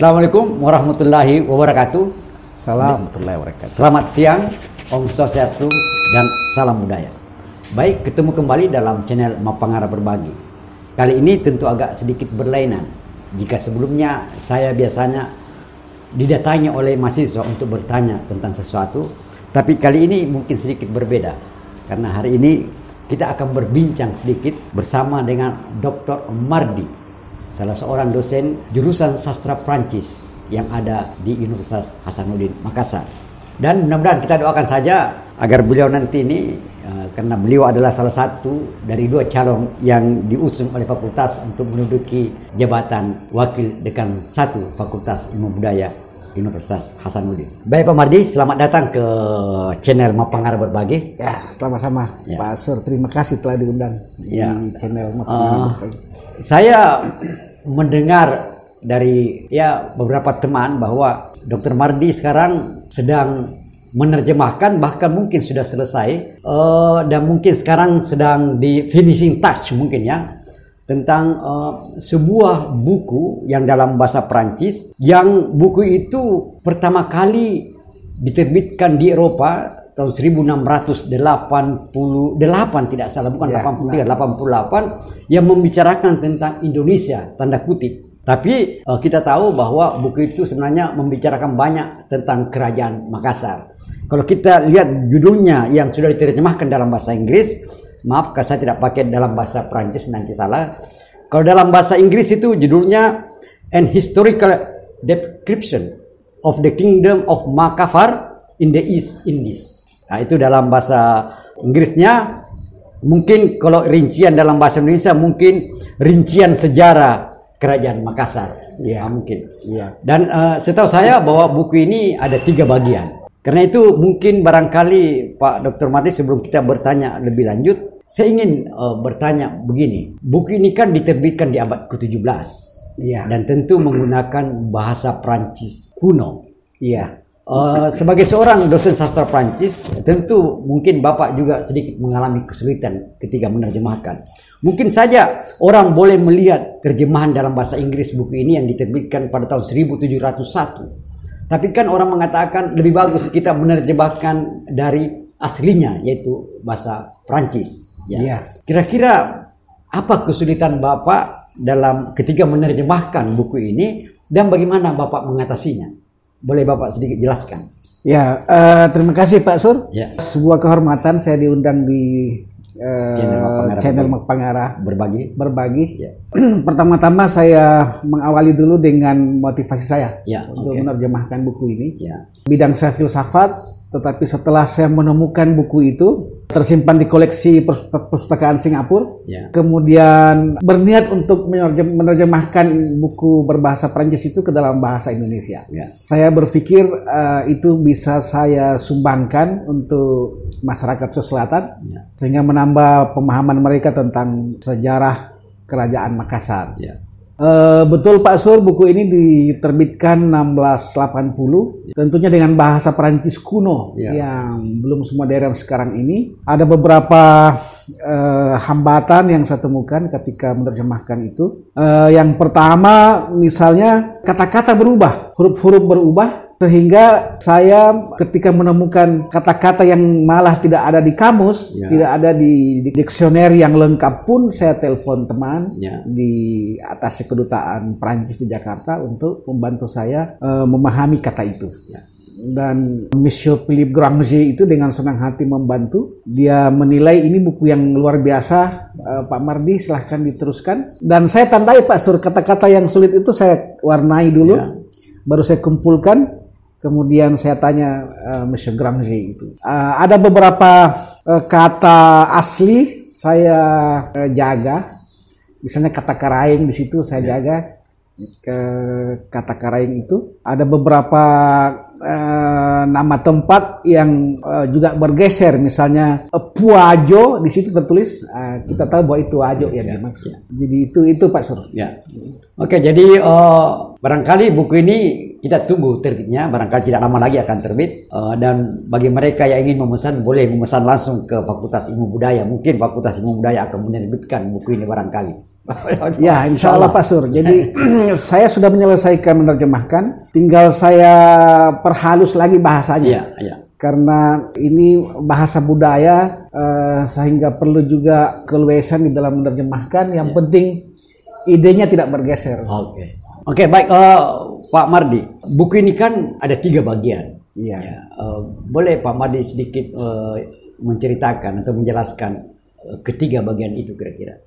Assalamualaikum warahmatullahi wabarakatuh. Salam warahmatullahi wabarakatuh. Selamat siang, Om Swastiastu, dan salam budaya. Baik, ketemu kembali dalam channel Mapangara Berbagi. Kali ini tentu agak sedikit berlainan. Jika sebelumnya saya biasanya didatangi oleh mahasiswa untuk bertanya tentang sesuatu, tapi kali ini mungkin sedikit berbeda. Karena hari ini kita akan berbincang sedikit bersama dengan Dr. Mardi, salah seorang dosen jurusan sastra Prancis yang ada di Universitas Hasanuddin Makassar. Dan mudah-mudahan kita doakan saja agar beliau nanti ini, karena beliau adalah salah satu dari dua calon yang diusung oleh fakultas untuk menduduki jabatan Wakil Dekan 1 Fakultas Ilmu Budaya Universitas Hasanuddin. Baik Pak Mardi, selamat datang ke channel Mapangara Berbagi. Ya, sama-sama ya. Pak Asur, terima kasih telah diundang di channel Mapangara Berbagi. Saya mendengar dari beberapa teman bahwa Dr. Mardi sekarang sedang menerjemahkan, bahkan mungkin sudah selesai, dan mungkin sekarang sedang di finishing touch mungkin ya, tentang sebuah buku yang dalam bahasa Prancis, yang buku itu pertama kali diterbitkan di Eropa tahun 1688 tidak salah, bukan 88, yang membicarakan tentang Indonesia, tanda kutip. Tapi kita tahu bahwa buku itu sebenarnya membicarakan banyak tentang Kerajaan Makassar. Kalau kita lihat judulnya yang sudah diterjemahkan dalam bahasa Inggris, maaf kalau saya tidak pakai dalam bahasa Prancis nanti salah. Kalau dalam bahasa Inggris itu judulnya An Historical Description of the Kingdom of Makassar in the East Indies. Nah, itu dalam bahasa Inggrisnya. Mungkin kalau rincian dalam bahasa Indonesia mungkin rincian sejarah Kerajaan Makassar. Ya, mungkin. Ya. Dan setahu saya bahwa buku ini ada 3 bagian. Karena itu mungkin barangkali Pak Dr. Mardi, sebelum kita bertanya lebih lanjut, saya ingin bertanya begini. Buku ini kan diterbitkan di abad ke-17. Iya. Dan tentu menggunakan bahasa Prancis kuno. Iya. Sebagai seorang dosen sastra Prancis, tentu mungkin Bapak juga sedikit mengalami kesulitan ketika menerjemahkan. Mungkin saja orang boleh melihat terjemahan dalam bahasa Inggris buku ini yang diterbitkan pada tahun 1701. Tapi kan orang mengatakan lebih bagus kita menerjemahkan dari aslinya, yaitu bahasa Prancis. Ya. Kira-kira apa kesulitan Bapak dalam ketika menerjemahkan buku ini dan bagaimana Bapak mengatasinya? Boleh Bapak sedikit jelaskan? Ya, terima kasih Pak Sur. Ya. Sebuah kehormatan saya diundang di channel Mapangara Berbagi. Ya. Pertama-tama saya mengawali dulu dengan motivasi saya untuk menerjemahkan buku ini. Ya. Bidang saya filsafat, tetapi setelah saya menemukan buku itu tersimpan di koleksi perpustakaan Singapura, kemudian berniat untuk menerjemahkan buku berbahasa Prancis itu ke dalam bahasa Indonesia. Saya berpikir itu bisa saya sumbangkan untuk masyarakat Sulawesi Selatan, sehingga menambah pemahaman mereka tentang sejarah Kerajaan Makassar. Betul Pak Sur, buku ini diterbitkan 1680, tentunya dengan bahasa Prancis kuno yang belum semodern sekarang ini. Ada beberapa hambatan yang saya temukan ketika menerjemahkan itu. Yang pertama, misalnya kata-kata berubah, huruf-huruf berubah, sehingga saya ketika menemukan kata-kata yang malah tidak ada di kamus, tidak ada di diksioner yang lengkap pun, saya telepon teman di atas kedutaan Prancis di Jakarta untuk membantu saya memahami kata itu. Dan Monsieur Philippe Granger itu dengan senang hati membantu. Dia menilai ini buku yang luar biasa. Pak Mardi, silahkan diteruskan. Dan saya tandai Pak Sur, kata-kata yang sulit itu saya warnai dulu, baru saya kumpulkan. Kemudian saya tanya Monsieur Granger itu. Ada beberapa kata asli saya jaga. Misalnya kata karaing di situ saya jaga. Ke kata karaing itu ada beberapa nama tempat yang juga bergeser. Misalnya Puajo di situ tertulis, kita tahu bahwa itu Ajo yang dimaksud. Jadi itu Pak Sur. Oke, jadi barangkali buku ini kita tunggu terbitnya, barangkali tidak lama lagi akan terbit. Dan bagi mereka yang ingin memesan, boleh memesan langsung ke Fakultas Ilmu Budaya. Mungkin Fakultas Ilmu Budaya akan menerbitkan buku ini barangkali. Ya, insya Allah Pak Sur. Jadi saya sudah menyelesaikan menerjemahkan, tinggal saya perhalus lagi bahasanya. Karena ini bahasa budaya, sehingga perlu juga keluasan di dalam menerjemahkan. Yang penting idenya tidak bergeser. Oke, baik Pak Mardi. Buku ini kan ada 3 bagian. Boleh Pak Mardi sedikit menceritakan atau menjelaskan ketiga bagian itu kira-kira?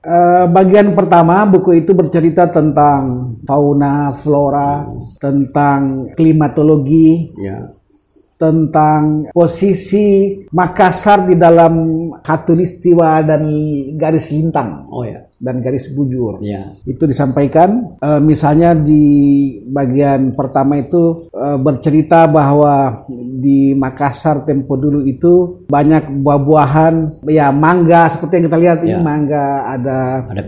Bagian pertama buku itu bercerita tentang fauna, flora, tentang klimatologi, tentang posisi Makassar di dalam khatulistiwa dan garis lintang dan garis bujur. Itu disampaikan. Misalnya di bagian pertama itu bercerita bahwa di Makassar tempo dulu itu banyak buah-buahan, mangga seperti yang kita lihat ini, mangga, ada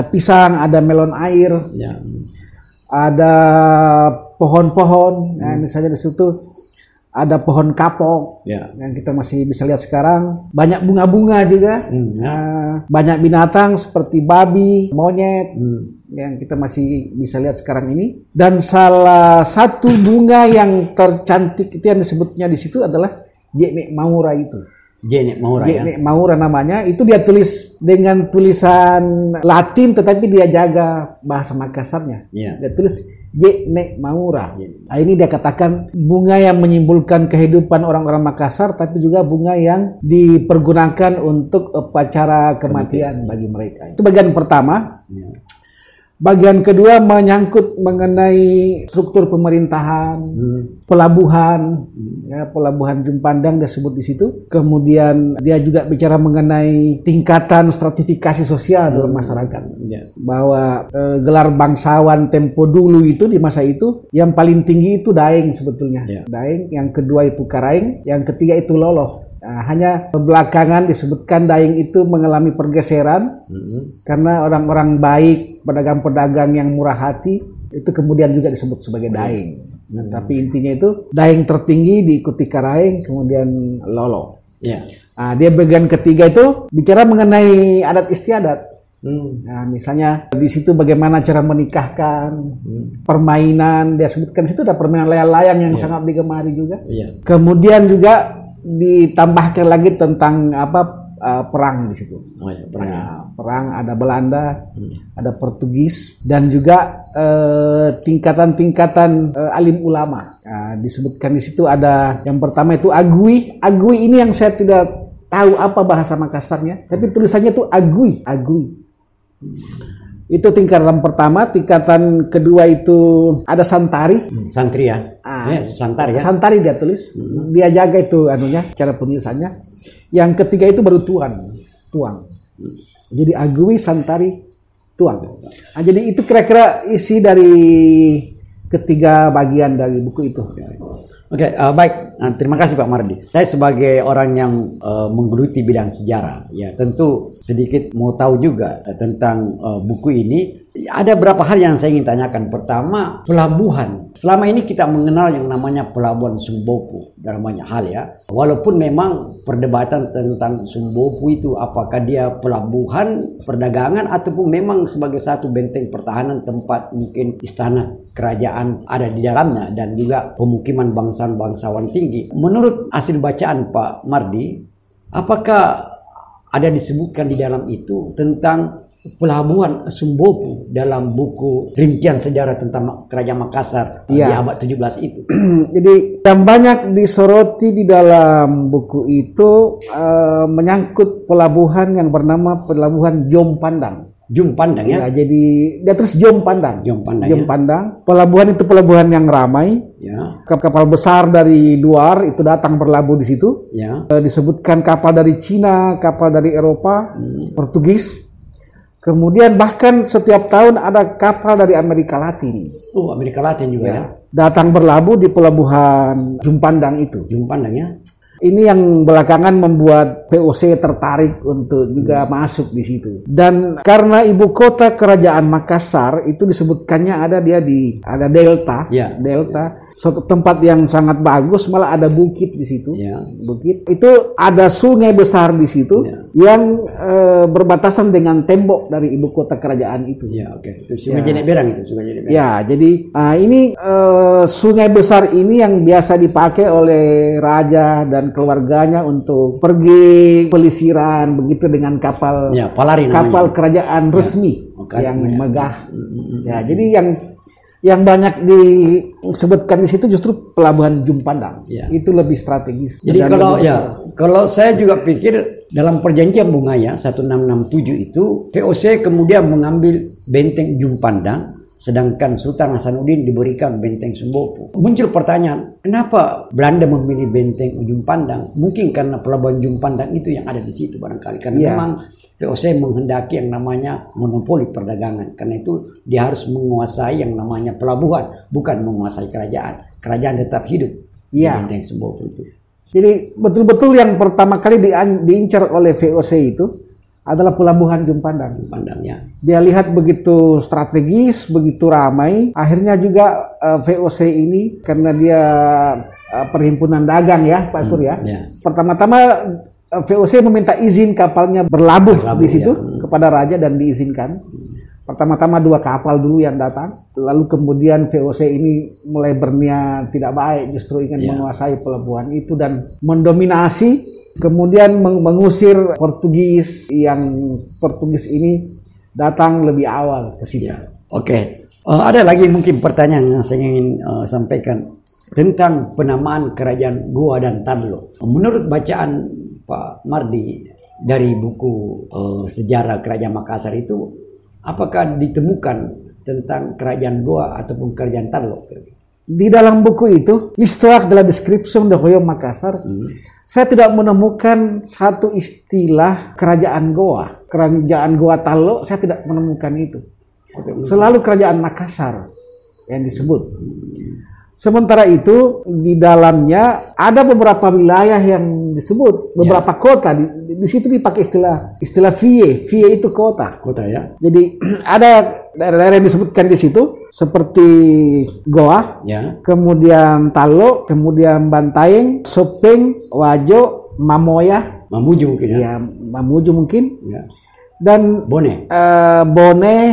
pisang, ada melon air, ada pohon-pohon. Misalnya di situ ada pohon kapok yang kita masih bisa lihat sekarang. Banyak bunga-bunga juga. Banyak binatang seperti babi, monyet yang kita masih bisa lihat sekarang ini. Dan salah satu bunga yang tercantik itu yang disebutnya di situ adalah Jeknek Maura itu. Jeknek Maura namanya. Itu dia tulis dengan tulisan Latin tetapi dia jaga bahasa Makassarnya. Dia tulis Jeknek Maura. Nah, ini dia katakan bunga yang menyimbolkan kehidupan orang-orang Makassar, tapi juga bunga yang dipergunakan untuk upacara kematian bagi mereka. Itu bagian pertama. Bagian kedua menyangkut mengenai struktur pemerintahan, pelabuhan, pelabuhan Jumpandang disebut di situ. Kemudian dia juga bicara mengenai tingkatan stratifikasi sosial dalam masyarakat. Bahwa gelar bangsawan tempo dulu itu di masa itu yang paling tinggi itu Daeng sebetulnya. Daeng, yang kedua itu Karaeng, yang ketiga itu Loloh. Hanya belakangan disebutkan Daeng itu mengalami pergeseran karena orang-orang baik, pedagang-pedagang yang murah hati itu kemudian juga disebut sebagai Daeng. Tapi intinya itu Daeng tertinggi diikuti Karaeng, kemudian Lolo. Dia bagian ketiga itu bicara mengenai adat istiadat. Misalnya di situ bagaimana cara menikahkan, permainan. Dia sebutkan di situ ada permainan layang-layang yang sangat digemari juga. Kemudian juga ditambahkan lagi tentang perang di situ. Perang ada Belanda, ada Portugis, dan juga tingkatan-tingkatan alim ulama. Disebutkan di situ ada yang pertama itu Agui. Agui ini yang saya tidak tahu apa bahasa Makassarnya, tapi tulisannya itu Agui. Itu tingkatan pertama. Tingkatan kedua itu ada Santari. Santri ya. Santari dia tulis. Dia jaga itu cara penulisannya. Yang ketiga itu baru Tuang. Jadi Agui, Santari, Tuang. Jadi itu kira-kira isi dari ketiga bagian dari buku itu. Baik. Terima kasih Pak Mardi. Saya sebagai orang yang menggeluti bidang sejarah, tentu sedikit mau tahu juga tentang buku ini. Ada beberapa hal yang saya ingin tanyakan. Pertama, pelabuhan. Selama ini kita mengenal yang namanya pelabuhan Sumbopu dalam banyak hal Walaupun memang perdebatan tentang Sumbopu itu apakah dia pelabuhan perdagangan ataupun memang sebagai satu benteng pertahanan tempat mungkin istana kerajaan ada di dalamnya dan juga pemukiman bangsawan tinggi. Menurut hasil bacaan Pak Mardi, apakah ada disebutkan di dalam itu tentang pelabuhan Sumbopu dalam buku rincian sejarah tentang Kerajaan Makassar di abad 17 itu? Jadi yang banyak disoroti di dalam buku itu menyangkut pelabuhan yang bernama Pelabuhan Jompandang. Jompandang jadi dia terus Jompandang. Pelabuhan itu pelabuhan yang ramai. Kapal besar dari luar itu datang berlabuh di situ. Disebutkan kapal dari Cina, kapal dari Eropa, Portugis. Kemudian bahkan setiap tahun ada kapal dari Amerika Latin. Amerika Latin juga datang berlabuh di pelabuhan Jumpandang itu. Jumpandang ini yang belakangan membuat VOC tertarik untuk juga masuk di situ. Dan karena ibu kota kerajaan Makassar itu disebutkannya ada delta, delta, suatu tempat yang sangat bagus, malah ada bukit di situ. Bukit itu ada sungai besar di situ yang berbatasan dengan tembok dari ibu kota kerajaan itu. Itu Sungai Jenek Berang itu, Sungai Jenek Berang. Jadi ini sungai besar ini yang biasa dipakai oleh raja dan keluarganya untuk pergi pelisiran begitu dengan kapal kapal kerajaan resmi yang megah. Jadi yang banyak disebutkan di situ justru pelabuhan Jumpandang. Itu lebih strategis. Jadi kalau saya juga pikir dalam perjanjian Bungaya 1667 itu VOC kemudian mengambil benteng Jumpandang, sedangkan Sultan Hasanuddin diberikan benteng Sumbopo. Muncul pertanyaan, kenapa Belanda memilih benteng Ujung Pandang? Mungkin karena pelabuhan Ujung Pandang itu yang ada di situ barangkali. Karena memang VOC menghendaki yang namanya monopoli perdagangan. Karena itu dia harus menguasai yang namanya pelabuhan, bukan menguasai kerajaan. Kerajaan tetap hidup di benteng Sumbopo itu. Jadi betul-betul yang pertama kali diincar oleh VOC itu adalah pelabuhan Jumpandang. Dia lihat begitu strategis, begitu ramai. Akhirnya juga VOC ini karena dia perhimpunan dagang Pak Surya. Pertama-tama VOC meminta izin kapalnya berlabuh di situ kepada raja dan diizinkan. Pertama-tama 2 kapal dulu yang datang, lalu kemudian VOC ini mulai berniat tidak baik, justru ingin menguasai pelabuhan itu dan mendominasi, kemudian mengusir Portugis, yang Portugis ini datang lebih awal ke situ. Ada lagi mungkin pertanyaan yang saya ingin sampaikan tentang penamaan kerajaan Goa dan Tadlo. Menurut bacaan Pak Mardi dari buku sejarah Kerajaan Makassar itu, apakah ditemukan tentang kerajaan Goa ataupun kerajaan Tadlo? Di dalam buku itu, Histoire de la description de Royaume Makassar, saya tidak menemukan satu istilah kerajaan Goa. Kerajaan Goa Tadlo, saya tidak menemukan itu. Selalu kerajaan Makassar yang disebut. Sementara itu di dalamnya ada beberapa wilayah yang disebut, beberapa kota di situ dipakai istilah vie itu kota. Jadi ada daerah-daerah yang disebutkan di situ seperti Goa, kemudian Talo, kemudian Bantaeng, Sopeng, Wajo, Mamoya, Mamuju mungkin Mamuju mungkin, dan Bone,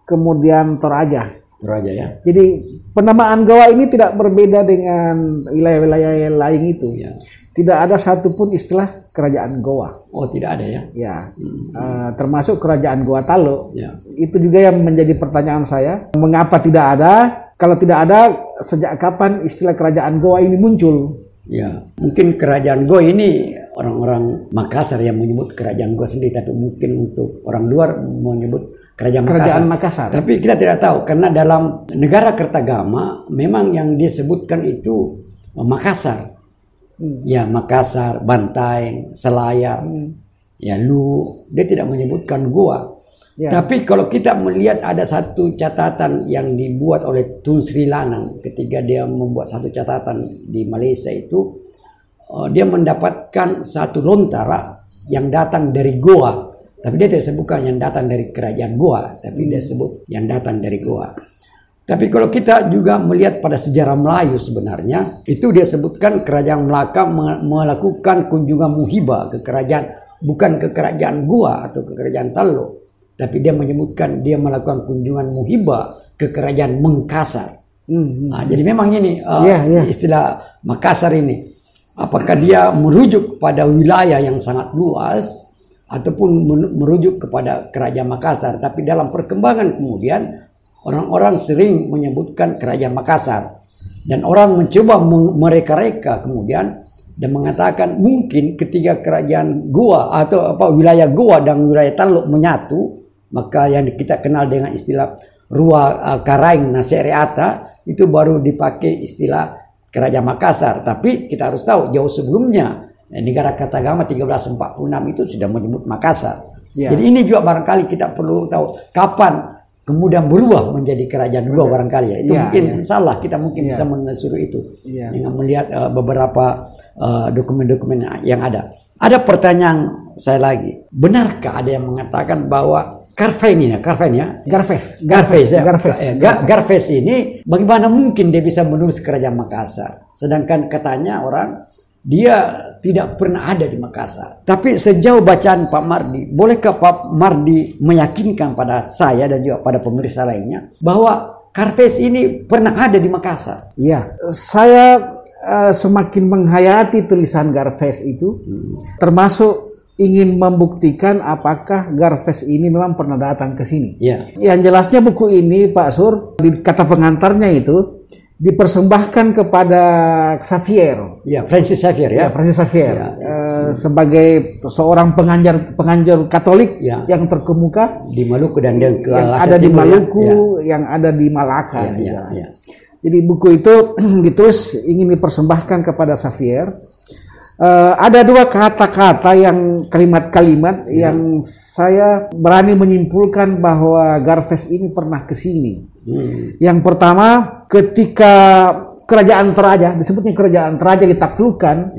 kemudian Toraja. Jadi penamaan Goa ini tidak berbeda dengan wilayah-wilayah yang lain itu. Tidak ada satupun istilah kerajaan Goa. Tidak ada termasuk kerajaan Goa Talo. Itu juga yang menjadi pertanyaan saya. Mengapa tidak ada? Kalau tidak ada, sejak kapan istilah kerajaan Goa ini muncul? Mungkin kerajaan Goa ini orang-orang Makassar yang menyebut kerajaan Goa sendiri, tapi mungkin untuk orang luar menyebut kerajaan Makassar. Tapi kita tidak tahu karena dalam negara Kertagama memang yang dia sebutkan itu Makassar. Makassar, Bantaeng, Selayar, Lu, dia tidak menyebutkan Goa. Tapi kalau kita melihat ada satu catatan yang dibuat oleh Tun Sri Lanang ketika dia membuat satu catatan di Malaysia itu, dia mendapatkan satu lontara yang datang dari Goa. Tapi dia tidak sebutkan yang datang dari kerajaan Goa, tapi dia sebut yang datang dari Goa. Tapi kalau kita juga melihat pada sejarah Melayu sebenarnya, itu dia sebutkan kerajaan Melaka melakukan kunjungan muhibah ke kerajaan, bukan ke kerajaan Goa atau ke kerajaan Talo. Tapi dia menyebutkan dia melakukan kunjungan muhibah ke kerajaan Mengkasar. Jadi memang ini istilah Makassar ini. Apakah dia merujuk pada wilayah yang sangat luas, ataupun merujuk kepada kerajaan Makassar. Tapi dalam perkembangan kemudian orang-orang sering menyebutkan kerajaan Makassar, dan orang mencoba mereka-reka kemudian dan mengatakan mungkin ketika kerajaan Goa atau wilayah Goa dan wilayah Talo menyatu, maka yang kita kenal dengan istilah Rua Karaing Nasereata itu baru dipakai istilah kerajaan Makassar. Tapi kita harus tahu jauh sebelumnya negara Kertagama 1346 itu sudah menyebut Makassar. Jadi ini juga barangkali kita perlu tahu kapan kemudian berubah menjadi kerajaan dua barangkali ya. Itu mungkin salah, kita mungkin bisa menelusuri itu dengan melihat beberapa dokumen-dokumen yang ada. Ada pertanyaan saya lagi, benarkah ada yang mengatakan bahwa Garves ini bagaimana mungkin dia bisa menulis kerajaan Makassar, sedangkan katanya orang dia tidak pernah ada di Makassar. Tapi sejauh bacaan Pak Mardi, bolehkah Pak Mardi meyakinkan pada saya dan juga pada pemirsa lainnya bahwa Garves ini pernah ada di Makassar? Iya, saya semakin menghayati tulisan Garves itu, termasuk ingin membuktikan apakah Garves ini memang pernah datang ke sini. Yang jelasnya buku ini, Pak Sur, di kata pengantarnya itu dipersembahkan kepada Xavier. Francis Xavier ya. Francis Xavier sebagai seorang penganjar Katolik yang terkemuka di Maluku dan yang ada di Maluku, yang ada di Malaka. Jadi buku itu ditulis ingin dipersembahkan kepada Xavier. Ada dua kata-kata yang kalimat-kalimat yang saya berani menyimpulkan bahwa Garves ini pernah ke sini. Yang pertama, ketika kerajaan Toraja, disebutnya kerajaan Toraja ditaklukkan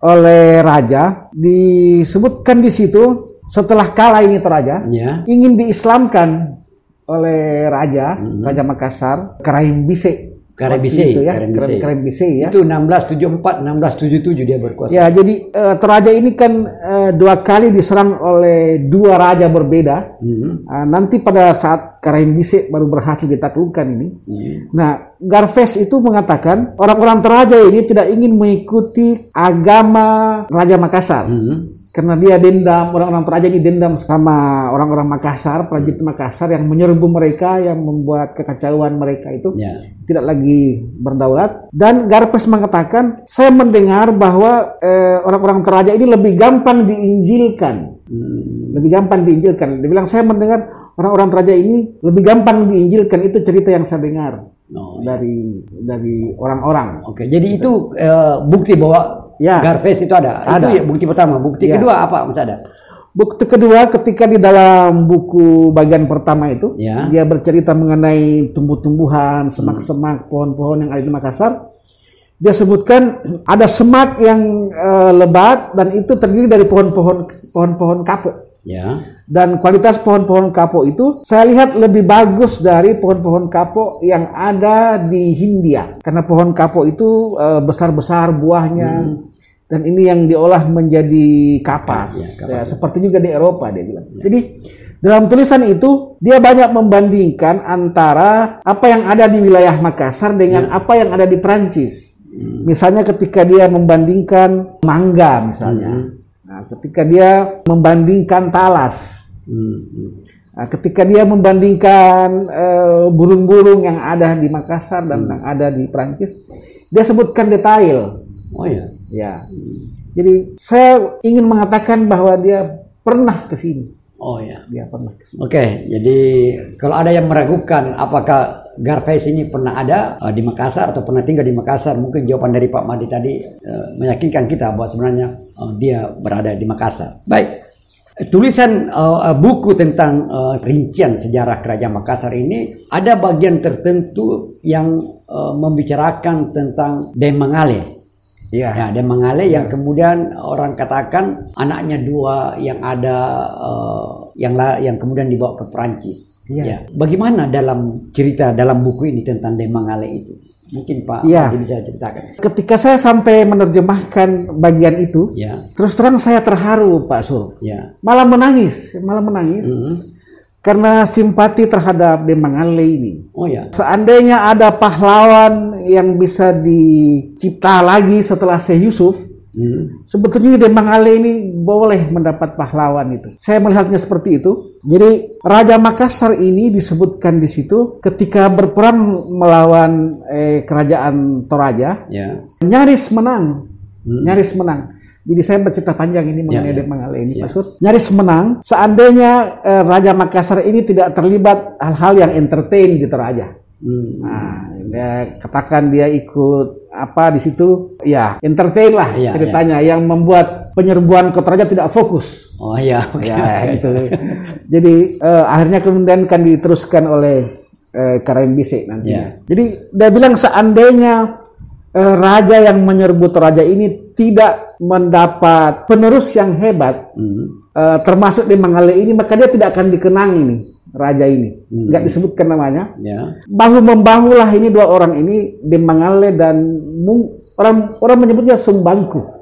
oleh raja, disebutkan di situ setelah kalah ini Toraja, ingin diislamkan oleh raja Makassar, Karaimbise. Itu 1674, 1677 dia berkuasa. Ya, jadi Toraja ini kan dua kali diserang oleh dua raja berbeda. Nanti pada saat Karaimbise baru berhasil ditaklukkan ini. Nah, Garves itu mengatakan orang-orang Toraja ini tidak ingin mengikuti agama Raja Makassar. Karena dia dendam, orang-orang Toraja ini dendam sama orang-orang Makassar, prajurit Makassar yang menyerbu mereka, yang membuat kekacauan mereka itu tidak lagi berdaulat. Dan Garves mengatakan, saya mendengar bahwa orang-orang Toraja ini lebih gampang diinjilkan. Lebih gampang diinjilkan. Dia bilang, saya mendengar orang-orang Toraja ini lebih gampang diinjilkan. Itu cerita yang saya dengar dari orang-orang. Oke, jadi itu bukti bahwa Garves itu ada. Itu ya bukti pertama. Bukti kedua apa Mas Ada? Bukti kedua ketika di dalam buku bagian pertama itu dia bercerita mengenai tumbuh-tumbuhan, semak-semak, pohon-pohon yang ada di Makassar. Dia sebutkan ada semak yang lebat dan itu terdiri dari pohon-pohon kapuk. Dan kualitas pohon-pohon kapuk itu saya lihat lebih bagus dari pohon-pohon kapuk yang ada di Hindia. Karena pohon kapuk itu besar-besar buahnya. Dan ini yang diolah menjadi kapas. Seperti juga di Eropa dia bilang. Jadi dalam tulisan itu dia banyak membandingkan antara apa yang ada di wilayah Makassar dengan apa yang ada di Perancis. Misalnya ketika dia membandingkan mangga misalnya. Nah, ketika dia membandingkan talas. Nah, ketika dia membandingkan burung-burung yang ada di Makassar dan yang ada di Perancis, dia sebutkan detail. Jadi saya ingin mengatakan bahwa dia pernah ke sini. Dia pernah ke sini. Jadi kalau ada yang meragukan apakah Garves ini pernah ada di Makassar atau pernah tinggal di Makassar, mungkin jawaban dari Pak Mardi tadi meyakinkan kita bahwa sebenarnya dia berada di Makassar. Baik. Tulisan buku tentang rincian sejarah Kerajaan Makassar ini ada bagian tertentu yang membicarakan tentang Demangale. Demangale yang kemudian orang katakan anaknya dua yang ada yang kemudian dibawa ke Perancis. Bagaimana dalam cerita dalam buku ini tentang Demangale itu? Mungkin Pak bisa ceritakan. Ketika saya sampai menerjemahkan bagian itu, terus terang saya terharu Pak Sur. Malah menangis. Karena simpati terhadap Demangale ini. Seandainya ada pahlawan yang bisa dicipta lagi setelah Syekh Yusuf, sebetulnya Demangale ini boleh mendapat pahlawan itu. Saya melihatnya seperti itu. Jadi Raja Makassar ini disebutkan di situ ketika berperang melawan kerajaan Toraja, nyaris menang. Jadi saya bercerita panjang ini mengenai Demangale ini, Pak Sur. Nyaris menang. Seandainya Raja Makassar ini tidak terlibat hal-hal yang entertain di Toraja. Nah, dia katakan dia ikut apa di situ, entertain lah ceritanya, yang membuat penyerbuan ke Toraja tidak fokus. Oh iya, ya gitu. Jadi akhirnya kemudian kan diteruskan oleh Karembise nantinya. Jadi dia bilang seandainya raja yang menyerbu Toraja ini tidak mendapat penerus yang hebat, termasuk di Mangale ini, maka dia tidak akan dikenang ini raja ini. Nggak disebutkan namanya. Bahu membahulah ini dua orang ini di Mangale, dan orang menyebutnya Sembangku.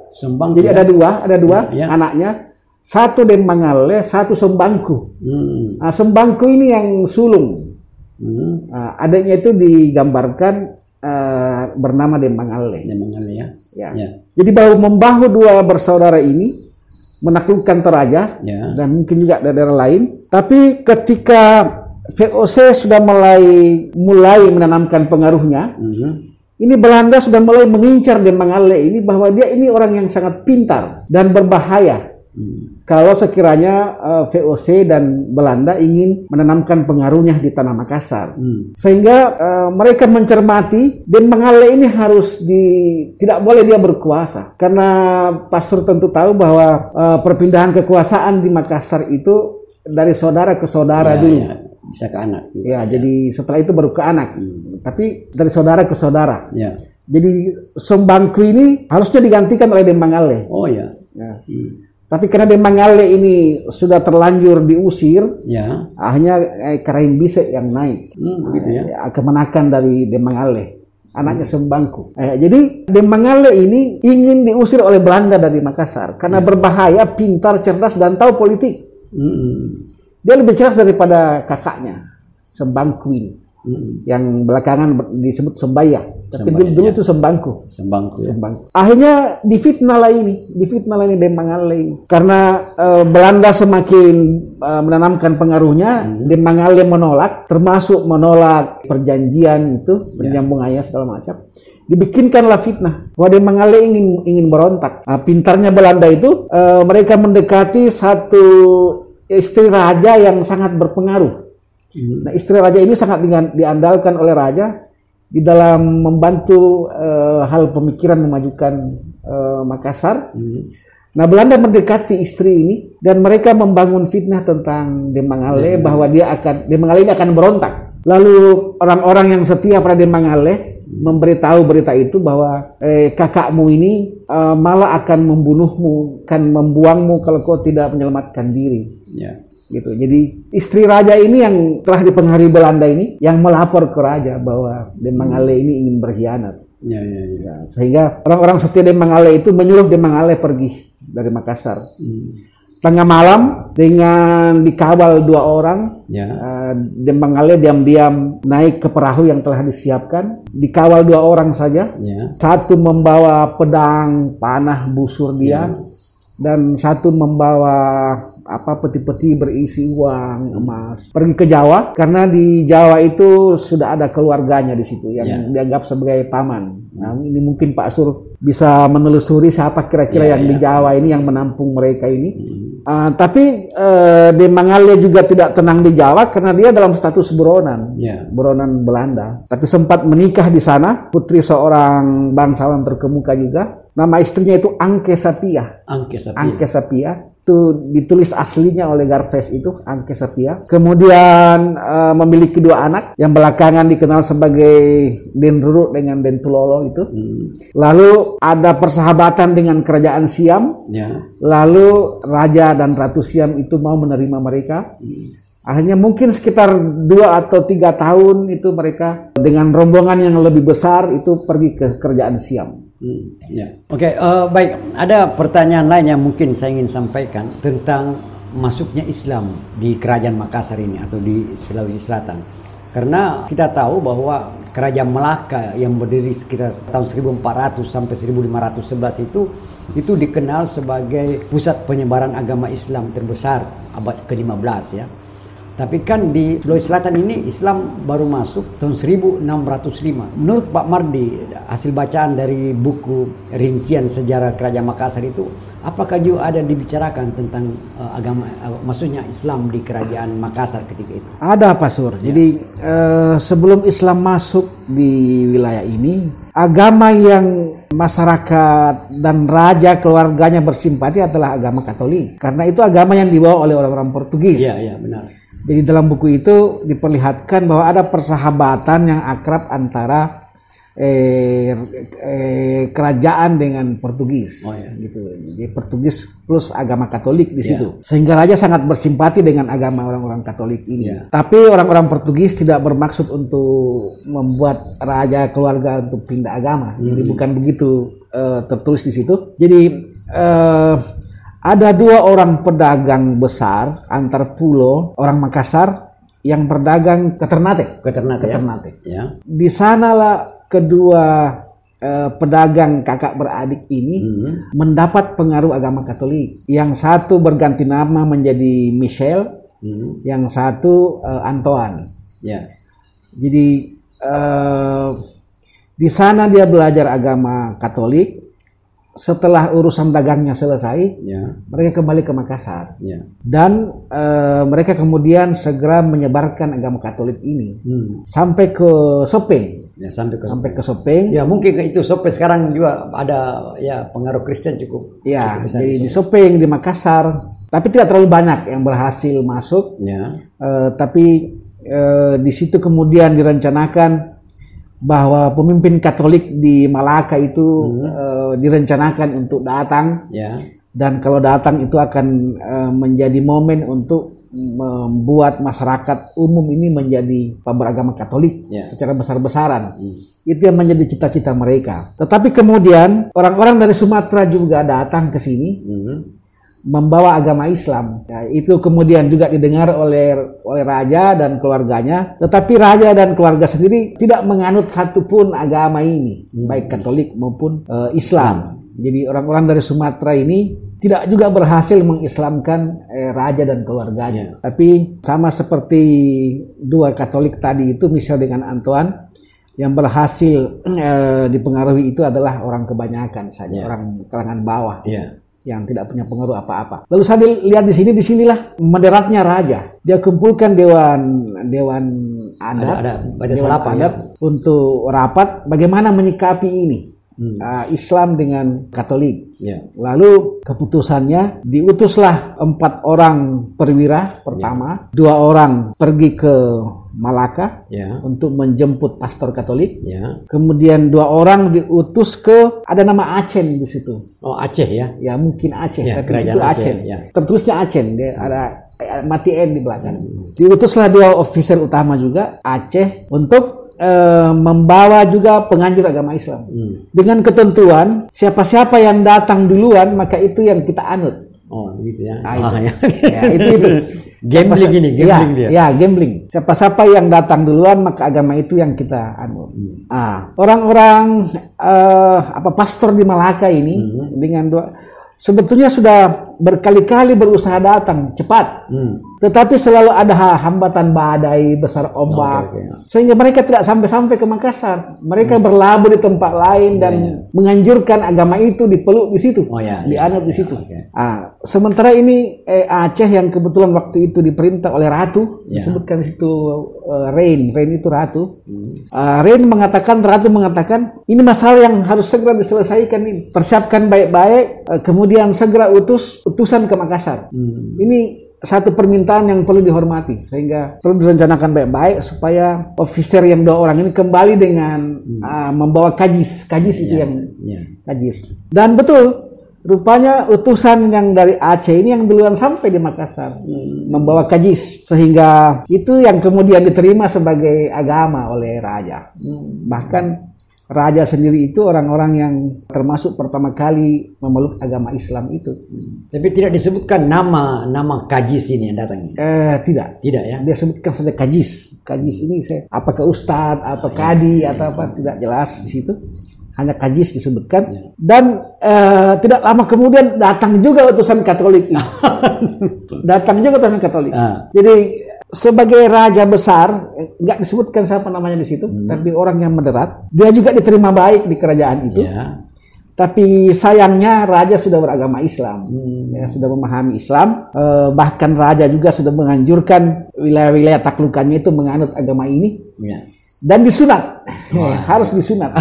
Jadi ada dua anaknya, satu di Mangale, satu Sembangku. Nah, Sembangku ini yang sulung. Adiknya itu digambarkan bernama Demangale. Ya. Jadi bahu membahu dua bersaudara ini menaklukkan Toraja dan mungkin juga daerah lain. Tapi ketika VOC sudah mulai menanamkan pengaruhnya, ini Belanda sudah mulai mengincar Demangale ini, bahwa dia ini orang yang sangat pintar dan berbahaya. Kalau sekiranya VOC dan Belanda ingin menanamkan pengaruhnya di tanah Makassar, sehingga mereka mencermati Demangale ini tidak boleh dia berkuasa, karena Pasur tentu tahu bahwa perpindahan kekuasaan di Makassar itu dari saudara ke saudara dulu. Bisa ke anak. Jadi setelah itu baru ke anak, tapi dari saudara ke saudara. Jadi Sembangku ini harusnya digantikan oleh Demangale. Tapi karena Demangale ini sudah terlanjur diusir, akhirnya Karembise yang naik. Kemenakan dari Demangale, anaknya Sembangku. Jadi Demangale ini ingin diusir oleh Belanda dari Makassar karena berbahaya, pintar, cerdas, dan tahu politik. Dia lebih cerdas daripada kakaknya, Sembangku ini. Yang belakangan disebut Sembaya, tapi dulu itu Sembangku. Akhirnya difitnah ini Demangale ini, karena Belanda semakin menanamkan pengaruhnya. Demangale menolak, termasuk menolak perjanjian itu, penyambungannya segala macam. Dibikinkanlah fitnah bahwa Demangale ingin berontak. Pintarnya Belanda itu, mereka mendekati satu istri raja yang sangat berpengaruh. Nah, istri raja ini sangat diandalkan oleh raja di dalam membantu hal pemikiran memajukan Makassar. Nah, Belanda mendekati istri ini dan mereka membangun fitnah tentang Demangale, bahwa Demangale ini akan berontak. Lalu orang-orang yang setia pada Demangale memberitahu berita itu bahwa kakakmu ini malah akan membunuhmu, akan membuangmu kalau kau tidak menyelamatkan diri. Gitu. Jadi istri raja ini yang telah dipengaruhi Belanda ini yang melapor ke raja bahwa Demangale ini ingin berkhianat. Sehingga orang-orang setia Demangale itu menyuruh Demangale pergi dari Makassar. Tengah malam dengan dikawal dua orang, Demangale diam-diam naik ke perahu yang telah disiapkan. Dikawal dua orang saja. Satu membawa pedang, panah, busur dia, dan satu membawa peti-peti berisi uang, emas, pergi ke Jawa, karena di Jawa itu sudah ada keluarganya di situ yang dianggap sebagai paman. Nah, ini mungkin Pak Sur bisa menelusuri siapa kira-kira yang di Jawa ini yang menampung mereka ini. Tapi Demangale juga tidak tenang di Jawa karena dia dalam status buronan, buronan Belanda. Tapi sempat menikah di sana, putri seorang bangsawan terkemuka juga. Nama istrinya itu Angke Sapia. Angke Sapia. Itu ditulis aslinya oleh Garves itu, Angke Sapia. Kemudian memiliki dua anak yang belakangan dikenal sebagai Den Ruru dengan Den Tulolo itu. Lalu ada persahabatan dengan kerajaan Siam. Lalu Raja dan Ratu Siam itu mau menerima mereka. Akhirnya mungkin sekitar 2 atau 3 tahun itu mereka dengan rombongan yang lebih besar itu pergi ke kerajaan Siam. Baik, ada pertanyaan lain yang mungkin saya ingin sampaikan tentang masuknya Islam di kerajaan Makassar ini atau di Sulawesi Selatan. Karena kita tahu bahwa kerajaan Melaka yang berdiri sekitar tahun 1400 sampai 1511 itu dikenal sebagai pusat penyebaran agama Islam terbesar abad ke-15 ya. Tapi kan di Sulawesi Selatan ini Islam baru masuk tahun 1605. Menurut Pak Mardi, hasil bacaan dari buku rincian sejarah kerajaan Makassar itu, apakah juga ada dibicarakan tentang maksudnya Islam di kerajaan Makassar ketika itu? Ada Pak Sur. Jadi sebelum Islam masuk di wilayah ini, agama yang masyarakat dan raja keluarganya bersimpati adalah agama Katolik, karena itu agama yang dibawa oleh orang-orang Portugis. Iya, benar. Jadi dalam buku itu diperlihatkan bahwa ada persahabatan yang akrab antara kerajaan dengan Portugis, gitu. Jadi Portugis plus agama Katolik di situ, sehingga raja sangat bersimpati dengan agama orang-orang Katolik ini. Tapi orang-orang Portugis tidak bermaksud untuk membuat raja keluarga untuk pindah agama. Jadi bukan begitu tertulis di situ. Jadi ada 2 orang pedagang besar antar pulau orang Makassar yang berdagang ke Ternate. Ya. Di sanalah kedua pedagang kakak beradik ini mendapat pengaruh agama Katolik. Yang satu berganti nama menjadi Michel, yang satu Antoine. Jadi di sana dia belajar agama Katolik. Setelah urusan dagangnya selesai, mereka kembali ke Makassar. Dan mereka kemudian segera menyebarkan agama Katolik ini sampai ke Sopeng. Sampai ke Sopeng. Ya, mungkin itu Sopeng sekarang juga ada pengaruh Kristen cukup. Ya, jadi di Sopeng, di Makassar. Tapi tidak terlalu banyak yang berhasil masuk. Tapi di situ kemudian direncanakan bahwa pemimpin Katolik di Malaka itu direncanakan untuk datang, dan kalau datang itu akan menjadi momen untuk membuat masyarakat umum ini menjadi beragama Katolik secara besar-besaran. Itu yang menjadi cita-cita mereka. Tetapi kemudian orang-orang dari Sumatera juga datang ke sini membawa agama Islam. Itu kemudian juga didengar oleh raja dan keluarganya. Tetapi raja dan keluarga sendiri tidak menganut satupun agama ini, baik Katolik maupun Islam. Jadi orang-orang dari Sumatera ini tidak juga berhasil mengislamkan raja dan keluarganya. Tapi sama seperti 2 Katolik tadi itu, Michel dengan Antoine, yang berhasil dipengaruhi itu adalah orang kebanyakan saja, orang kalangan bawah. Yang tidak punya pengaruh apa-apa. Lalu saya lihat di sinilah moderatnya raja. Dia kumpulkan dewan adat untuk rapat bagaimana menyikapi ini Islam dengan Katolik. Lalu keputusannya diutuslah 4 orang perwira pertama, 2 orang pergi ke Malaka untuk menjemput pastor Katolik. Kemudian 2 orang diutus ke, ada nama Aceh di situ. Oh, Aceh ya? Ya mungkin Aceh, tapi itu Aceh. Tertulisnya Aceh, dia ada mati N di belakang. Diutuslah 2 officer utama juga Aceh untuk membawa juga penganjur agama Islam. Dengan ketentuan siapa-siapa yang datang duluan maka itu yang kita anut. Oh, gitu ya. Itu. Gambling ini, dia. Ya, gambling. Siapa-siapa yang datang duluan maka agama itu yang kita anut. Orang-orang pastor di Malaka ini dengan sebetulnya sudah berkali-kali berusaha datang cepat. Tetapi selalu ada hambatan badai, besar ombak, sehingga mereka tidak sampai-sampai ke Makassar. Mereka berlabuh di tempat lain dan menganjurkan agama itu dipeluk di situ, dianut di situ. Sementara ini Aceh yang kebetulan waktu itu diperintah oleh ratu, disebutkan di situ Rain itu ratu. Ratu mengatakan ini masalah yang harus segera diselesaikan ini. Persiapkan baik-baik, kemudian segera utusan ke Makassar. Ini satu permintaan yang perlu dihormati, sehingga perlu direncanakan baik-baik supaya officer yang 2 orang ini kembali dengan membawa kajis itu yang kajis. Dan betul, rupanya utusan yang dari Aceh ini yang duluan sampai di Makassar membawa kajis, sehingga itu yang kemudian diterima sebagai agama oleh raja. Bahkan raja sendiri itu orang-orang yang termasuk pertama kali memeluk agama Islam itu. Tapi tidak disebutkan nama kajis ini yang datang. Tidak ya. Dia sebutkan saja kajis. Kajis ini apakah ustadz atau kadi atau apa tidak jelas di situ. Hanya kajis disebutkan. Dan tidak lama kemudian datang juga utusan Katolik. Jadi sebagai raja besar, nggak disebutkan siapa namanya di situ, tapi orang yang moderat, dia juga diterima baik di kerajaan itu. Tapi sayangnya raja sudah beragama Islam, sudah memahami Islam. Bahkan raja juga sudah menganjurkan wilayah-wilayah taklukannya itu menganut agama ini. dan disunat. Harus disunat.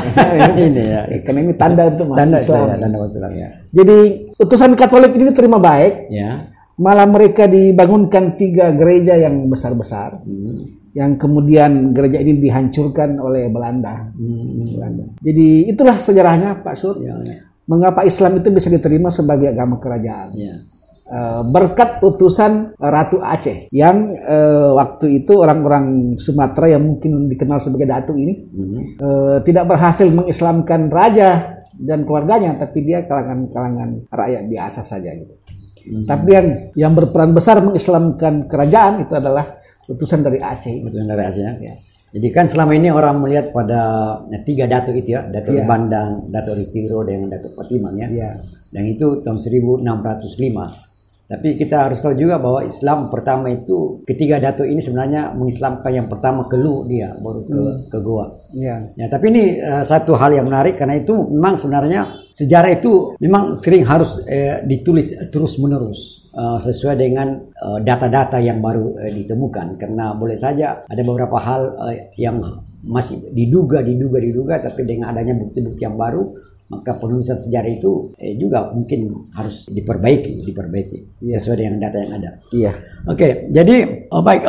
Ini ya. Karena ini tanda untuk masuk Islam. Tanda masuk Islam ya. Jadi utusan Katolik ini terima baik. Ya. Malah mereka dibangunkan 3 gereja yang besar-besar. Yang kemudian gereja ini dihancurkan oleh Belanda. Jadi itulah sejarahnya Pak Sur. Ya. Mengapa Islam itu bisa diterima sebagai agama kerajaan. Ya. Berkat utusan Ratu Aceh yang waktu itu orang-orang Sumatera yang mungkin dikenal sebagai Datuk ini tidak berhasil mengislamkan raja dan keluarganya, tapi dia kalangan rakyat biasa saja gitu. Tapi yang berperan besar mengislamkan kerajaan itu adalah utusan dari Aceh. Utusan dari Aceh ya. Jadi kan selama ini orang melihat pada 3 datuk itu ya, Datuk Bandang, Datuk Ritiro dengan Datuk Patimang ya. Dan itu tahun 1605. Tapi kita harus tahu juga bahwa Islam pertama itu ketiga datuk ini sebenarnya mengislamkan yang pertama ke Lu dia baru ke Goa. Ya, tapi ini satu hal yang menarik karena itu memang sebenarnya sejarah itu memang sering harus ditulis terus menerus sesuai dengan data-data yang baru ditemukan, karena boleh saja ada beberapa hal yang masih diduga tapi dengan adanya bukti-bukti yang baru maka penulisan sejarah itu juga mungkin harus diperbaiki sesuai dengan data yang ada. Oke, jadi baik,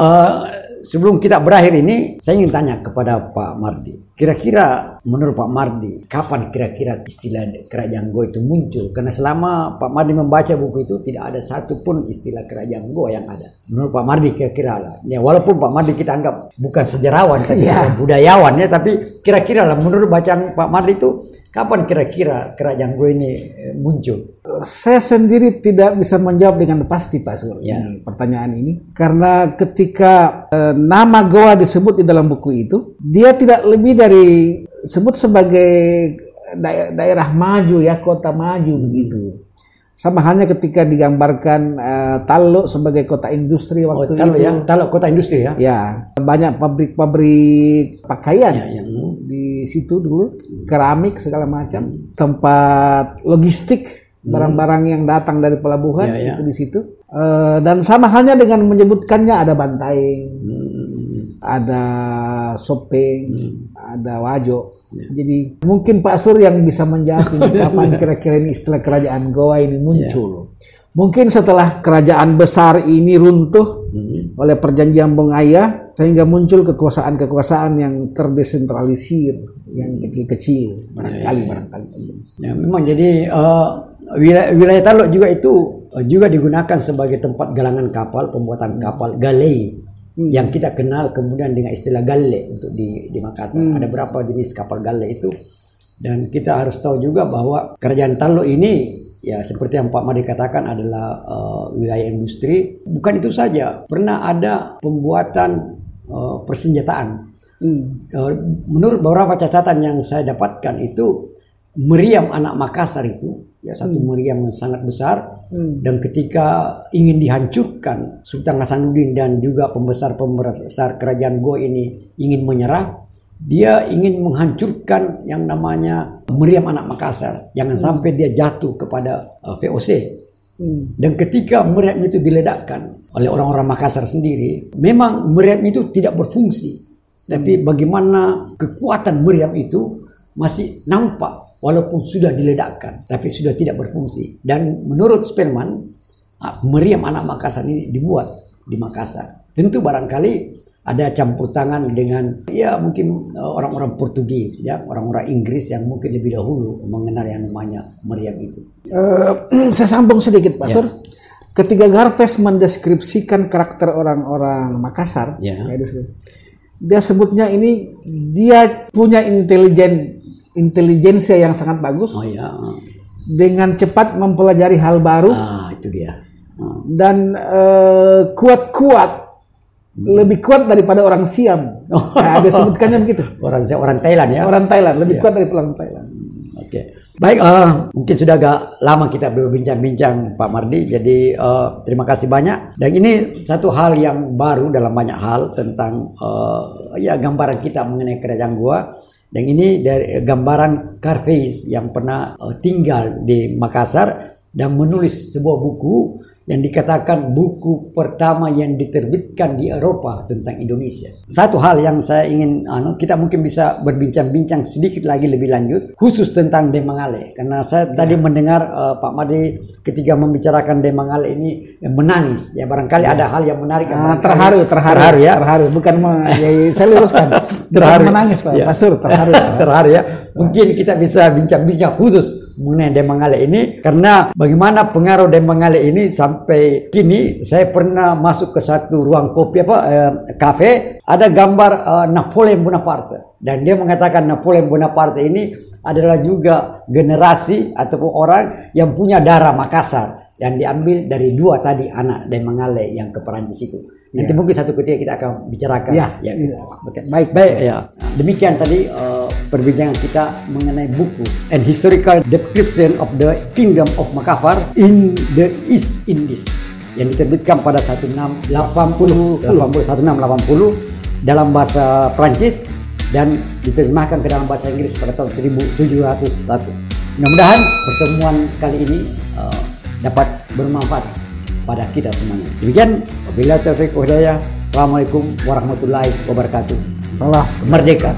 sebelum kita berakhir ini saya ingin tanya kepada Pak Mardi. Kira-kira menurut Pak Mardi kapan kira-kira istilah kerajaan Goa itu muncul? Karena selama Pak Mardi membaca buku itu tidak ada satupun istilah kerajaan Goa yang ada. Menurut Pak Mardi kira-kira lah. Ya, walaupun Pak Mardi kita anggap bukan sejarawan tapi budayawan ya, tapi kira-kira lah menurut bacaan Pak Mardi itu kapan kira-kira kerajaan Goa ini muncul? Saya sendiri tidak bisa menjawab dengan pasti Pak Sur pertanyaan ini. Karena ketika nama Goa disebut di dalam buku itu, dia tidak lebih dari sebut sebagai daerah maju ya, kota maju begitu. Sama halnya ketika digambarkan Taluk sebagai kota industri waktu itu. Taluk kota industri ya. Ya, banyak pabrik-pabrik pakaian di situ dulu, keramik segala macam, tempat logistik barang-barang yang datang dari pelabuhan itu di situ. Dan sama halnya dengan menyebutkannya ada Bantaeng, ada Sopeng, ada Wajo. Jadi mungkin Pak Sur yang bisa menjawab ini kapan kira-kira ini istilah kerajaan Goa ini muncul. Mungkin setelah kerajaan besar ini runtuh oleh perjanjian Bongaya sehingga muncul kekuasaan-kekuasaan yang terdesentralisir, yang kecil-kecil barangkali. Ya, memang jadi wilayah Taluk juga itu juga digunakan sebagai tempat galangan kapal, pembuatan kapal galei. Yang kita kenal kemudian dengan istilah galle untuk di Makassar. Ada berapa jenis kapal galle itu, dan kita harus tahu juga bahwa kerajaan Taluk ini ya seperti yang Pak Mardi katakan adalah wilayah industri. Bukan itu saja, pernah ada pembuatan persenjataan. Menurut beberapa catatan yang saya dapatkan itu meriam anak Makassar itu satu meriam yang sangat besar, dan ketika ingin dihancurkan Sultan Hasanuddin dan juga pembesar kerajaan Goa ini ingin menyerah, dia ingin menghancurkan yang namanya meriam anak Makassar, jangan sampai dia jatuh kepada VOC. Dan ketika meriam itu diledakkan oleh orang-orang Makassar sendiri, memang meriam itu tidak berfungsi, tapi bagaimana kekuatan meriam itu masih nampak walaupun sudah diledakkan, tapi sudah tidak berfungsi. Dan menurut Spelman, meriam anak Makassar ini dibuat di Makassar. Tentu barangkali ada campur tangan dengan mungkin orang-orang Portugis ya, orang-orang Inggris yang mungkin lebih dahulu mengenal yang namanya meriam itu. Saya sambung sedikit Pak Sur. Ketika Garves mendeskripsikan karakter orang-orang Makassar, dia sebutnya ini dia punya intelijensia yang sangat bagus, dengan cepat mempelajari hal baru, itu dia. Dan kuat-kuat, lebih kuat daripada orang Siam. Dia sebutkannya begitu. Orang Thailand ya. Orang Thailand lebih kuat dari orang Thailand. Oke. Baik, mungkin sudah agak lama kita berbincang-bincang Pak Mardi. Jadi terima kasih banyak. Dan ini satu hal yang baru dalam banyak hal tentang gambaran kita mengenai kerajaan Goa. Dan ini dari gambaran Garves yang pernah tinggal di Makassar dan menulis sebuah buku yang dikatakan buku pertama yang diterbitkan di Eropa tentang Indonesia. Satu hal yang saya ingin kita mungkin bisa berbincang-bincang sedikit lagi lebih lanjut khusus tentang Demangale, karena saya tadi mendengar Pak Mardi ketika membicarakan Demangale ini menangis ya, barangkali ada hal yang menarik yang terharu ya, terharu bukan saya luruskan terharu menangis Pak ya. Pasur terharu ya. Mungkin kita bisa bincang-bincang khusus mengenai Demangale ini, karena bagaimana pengaruh Demangale ini sampai kini. Saya pernah masuk ke satu ruang kopi kafe, ada gambar Napoleon Bonaparte, dan dia mengatakan Napoleon Bonaparte ini adalah juga generasi ataupun orang yang punya darah Makassar yang diambil dari dua tadi anak Demangale yang ke Perancis itu. Nanti mungkin satu ketika kita akan bicarakan. Okay. Baik ya. Demikian tadi perbincangan kita mengenai buku And Historical Description of the Kingdom of Makassar in the East Indies yang diterbitkan pada 1680 dalam bahasa Prancis dan diterjemahkan ke dalam bahasa Inggris pada tahun 1701. Mudah-mudahan pertemuan kali ini dapat bermanfaat pada kita semuanya. Demikian, wabillahi taufiq wal hidayah. Assalamualaikum warahmatullahi wabarakatuh. Salam merdeka.